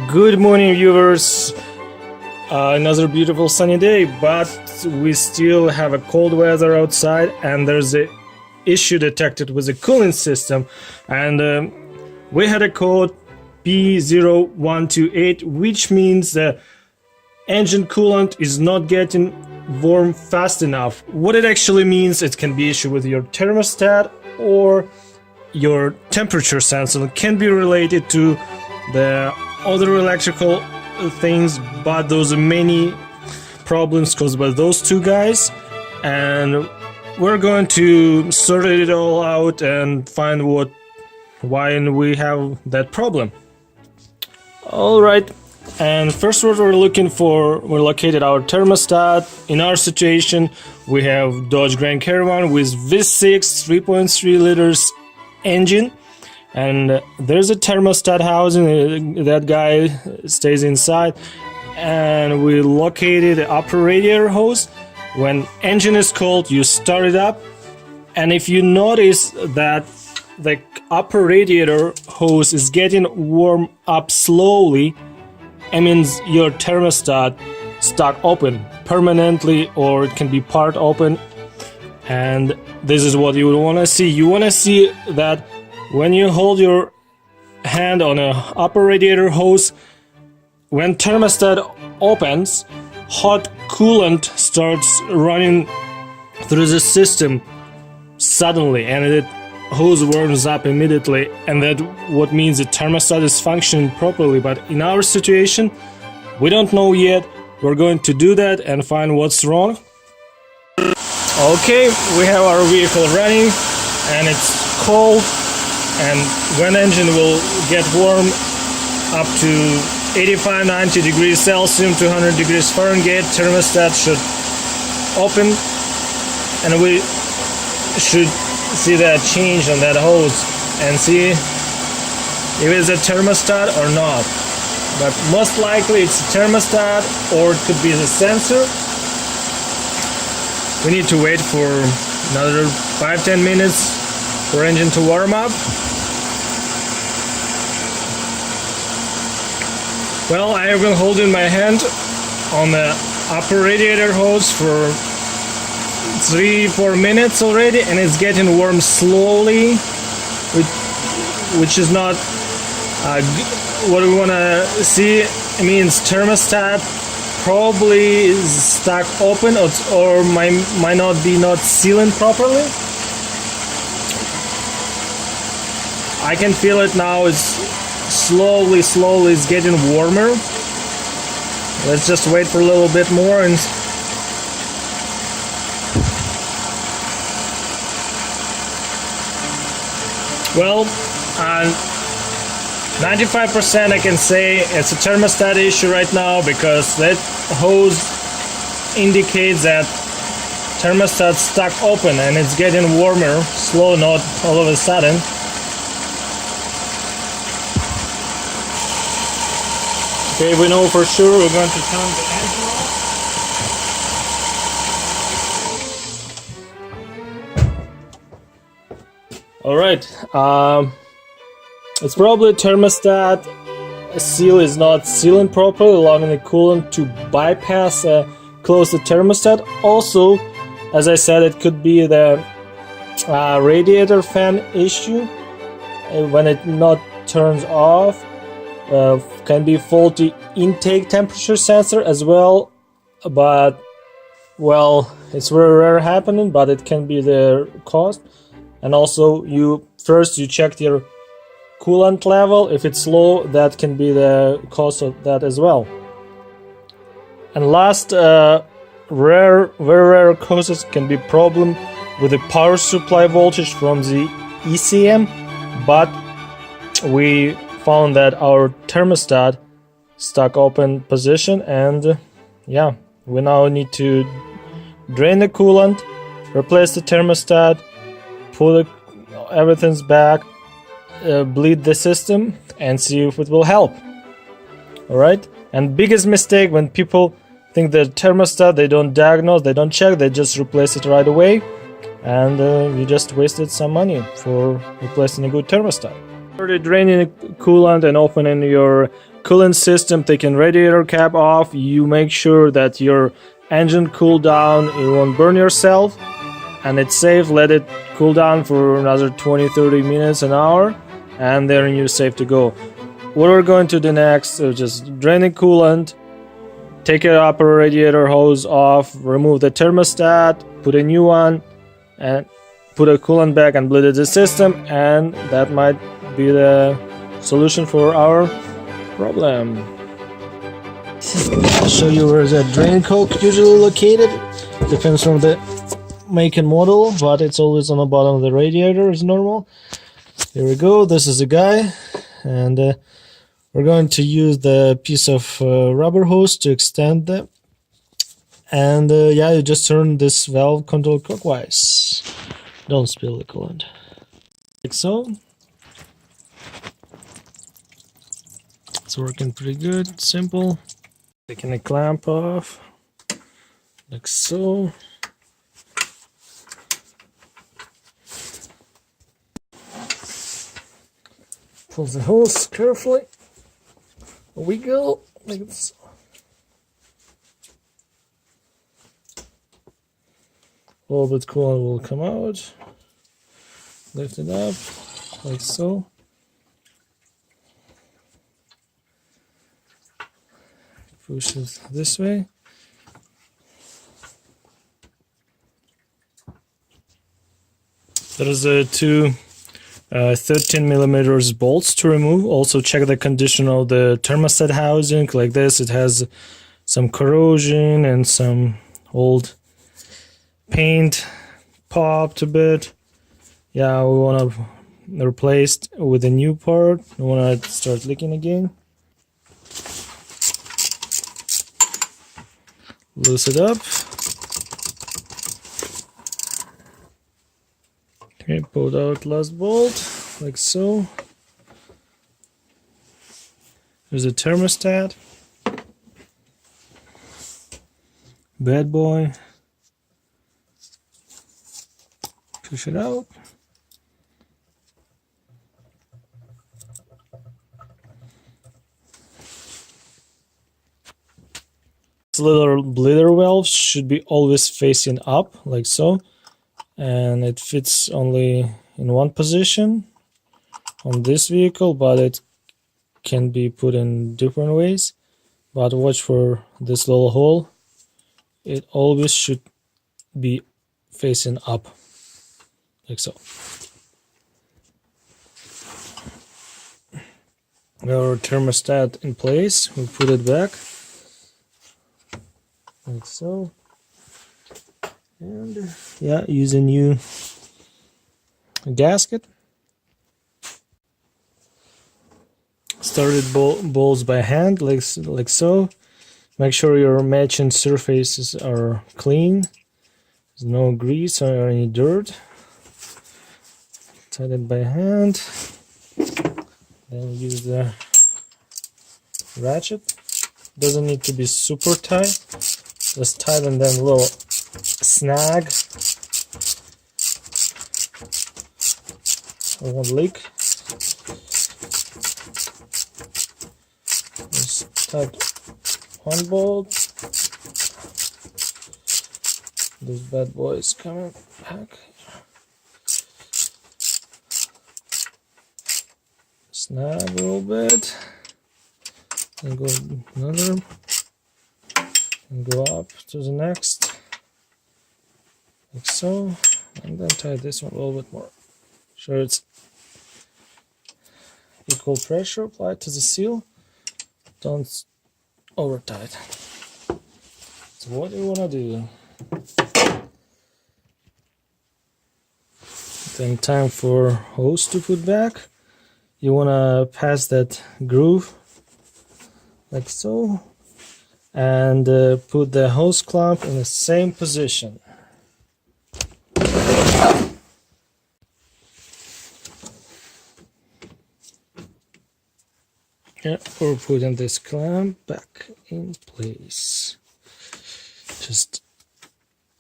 Good morning, viewers. Another beautiful sunny day, but we still have a cold weather outside, and there's a issue detected with the cooling system. And we had a code P0128, which means the engine coolant is not getting warm fast enough. What it actually means, it can be issue with your thermostat or your temperature sensor. It can be related to the other electrical things, but those are many problems caused by those two guys, and we're going to sort it all out and find why we have that problem. All right, and first what we're looking for, we're located our thermostat. In our situation, we have Dodge Grand Caravan with V6 3.3 liters engine, and there's a thermostat housing. That guy stays inside, and we located the upper radiator hose. When engine is cold, you start it up, and if you notice that the upper radiator hose is getting warm up slowly, it means your thermostat stuck open permanently, or it can be part open. And this is what you want to see. You want to see that when you hold your hand on a upper radiator hose, when thermostat opens, hot coolant starts running through the system suddenly, and the hose warms up immediately, and that what means the thermostat is functioning properly. But in our situation, we don't know yet. We're going to do that and find what's wrong. Okay, we have our vehicle running, and it's cold, and when engine will get warm up to 85-90 degrees Celsius, 200 degrees Fahrenheit, thermostat should open, and we should see that change on that hose and see if it's a thermostat or not. But most likely it's a thermostat, or it could be the sensor. We need to wait for another 5-10 minutes for engine to warm up. Well, I have been holding my hand on the upper radiator hose for 3-4 minutes already, and it's getting warm slowly, which is not what we want to see. It means thermostat probably is stuck open, or might not be sealing properly. I can feel it now. It's slowly it's getting warmer. Let's just wait for a little bit more. And well, 95% I can say it's a thermostat issue right now, because that hose indicates that thermostat stuck open and it's getting warmer, slow, not all of a sudden. Okay, we know for sure we're going to turn the engine off. Alright, it's probably thermostat seal is not sealing properly, allowing the coolant to bypass close the thermostat. Also, as I said, it could be the radiator fan issue. When it not turns off, can be faulty intake temperature sensor as well. But well, it's very rare happening, but it can be the cause. And also, you check your coolant level. If it's low, that can be the cause of that as well. And last, very rare causes can be problem with the power supply voltage from the ECM, but we found that our thermostat stuck open position, and yeah, we now need to drain the coolant, replace the thermostat, pull everything's back, bleed the system, and see if it will help. Alright, and biggest mistake when people think the thermostat, they don't diagnose, they don't check, they just replace it right away, and you just wasted some money for replacing a good thermostat. Started draining coolant and opening your coolant system, taking radiator cap off. You make sure that your engine cool down, you won't burn yourself, and it's safe. Let it cool down for another 20-30 minutes, an hour, and then you're safe to go. What we're going to do next is just draining coolant, take your upper radiator hose off, remove the thermostat, put a new one, and put a coolant back and bleed the system, and that might be the solution for our problem. I'll show you where the drain coke usually located. Depends on the make and model, but it's always on the bottom of the radiator as normal. Here we go. This is the guy, and we're going to use the piece of rubber hose to extend them. And yeah, you just turn this valve control clockwise. Don't spill the coolant. Like so. It's working pretty good, simple. Taking the clamp off, like so. Pull the hose carefully. Here we go, like this. A little bit coolant will come out. Lift it up, like so. Push it this way. There's two 13mm bolts to remove. Also check the condition of the thermostat housing. Like this, it has some corrosion and some old paint popped a bit. Yeah, we want to replace it with a new part. We want to start leaking again. Loose it up. Okay, pull out last bolt, like so. There's a thermostat. Bad boy. Push it out. This little bleeder valve should be always facing up, like so, and it fits only in one position on this vehicle, but it can be put in different ways. But watch for this little hole. It always should be facing up, like so. Our thermostat in place, we put it back. Like so, and yeah, use a new gasket. Started bolts by hand, like so. Make sure your matching surfaces are clean. There's no grease or any dirt. Tighten it by hand. Then use the ratchet. Doesn't need to be super tight. Just tighten them a little snag. It won't leak. Just tighten one bolt. This bad boy is coming back. Snag a little bit. And go another. And go up to the next, like so, and then tie this one a little bit more. Sure it's equal pressure applied to the seal. Don't over tight. So what do you want to do? Then time for hose to put back. You want to pass that groove, like so. And put the hose clamp in the same position. Yeah, or putting this clamp back in place. Just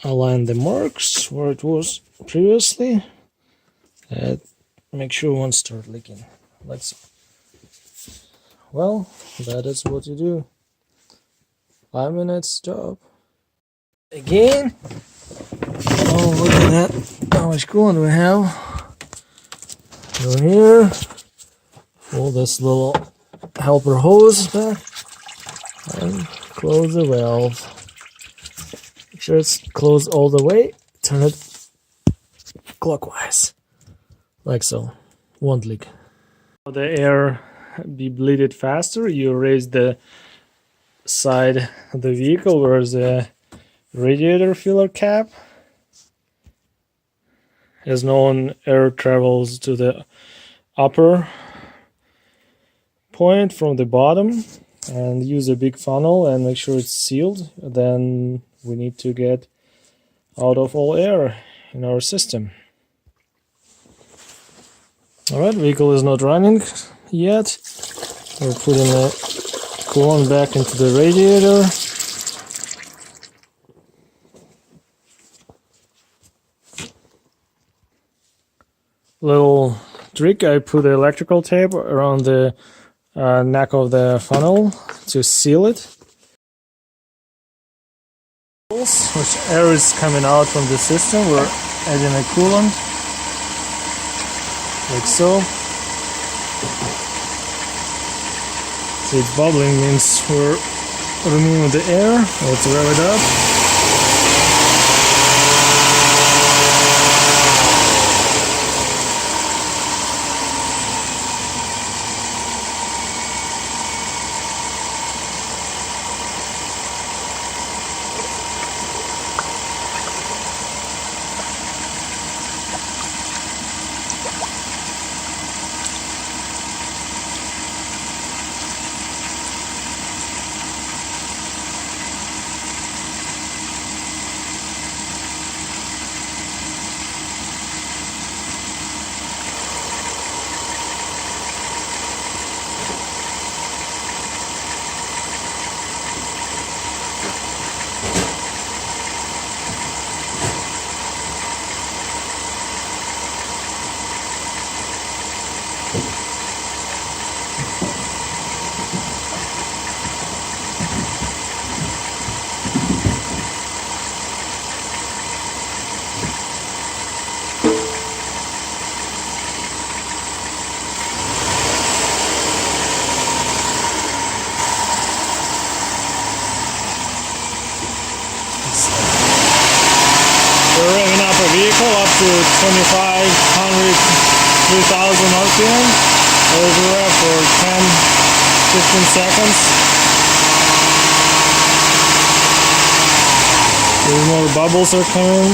align the marks where it was previously. And make sure it won't start leaking. Well, that is what you do. 5 minutes job. Again. Oh, look at that. How much coolant we have. Go here. Pull this little helper hose back. And close the valve. Make sure it's closed all the way. Turn it clockwise. Like so. Won't leak. The air be bleeded faster. You raise the side of the vehicle where the radiator filler cap. As known, air travels to the upper point from the bottom, and use a big funnel and make sure it's sealed. Then we need to get out of all air in our system. Alright, vehicle is not running yet. We're putting the coolant back into the radiator. Little trick, I put electrical tape around the neck of the funnel to seal it. Which air is coming out from the system, we're adding a coolant, like so. So it's bubbling, means we're removing the air. Let's rev it up. We're revving up a vehicle up to 2,500, 3,000 RPM. There's a rev for 10-15 seconds. More bubbles are coming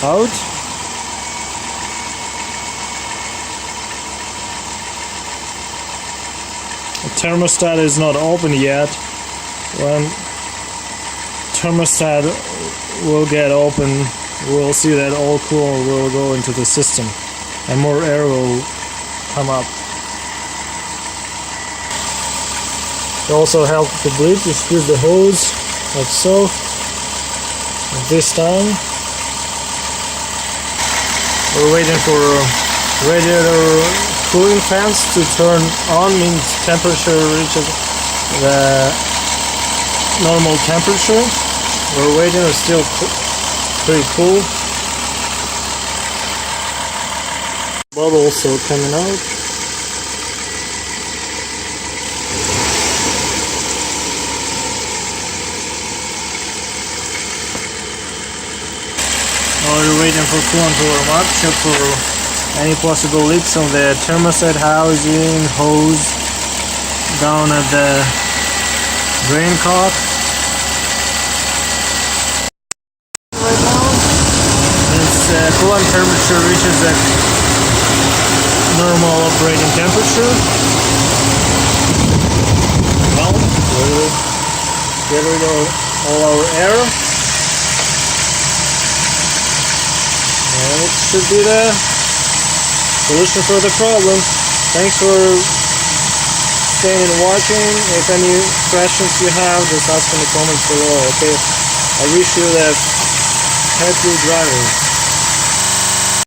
out. The thermostat is not open yet. When thermostat will get open, we'll see that all coolant will go into the system and more air will come up. To also help the bleed, you squeeze the hose like so. At this time we're waiting for radiator cooling fans to turn on, means temperature reaches the normal temperature. We're waiting, it's still pretty cool. Bubbles also coming out. While you're waiting for coolant to warm up, check for any possible leaks on the thermostat housing, hose, down at the drain cock. Coolant temperature reaches the normal operating temperature. Well, we'll get rid of all our air, and it should be the solution for the problem. Thanks for staying and watching. If any questions you have, just ask in the comments below. Okay, I wish you the happy driving.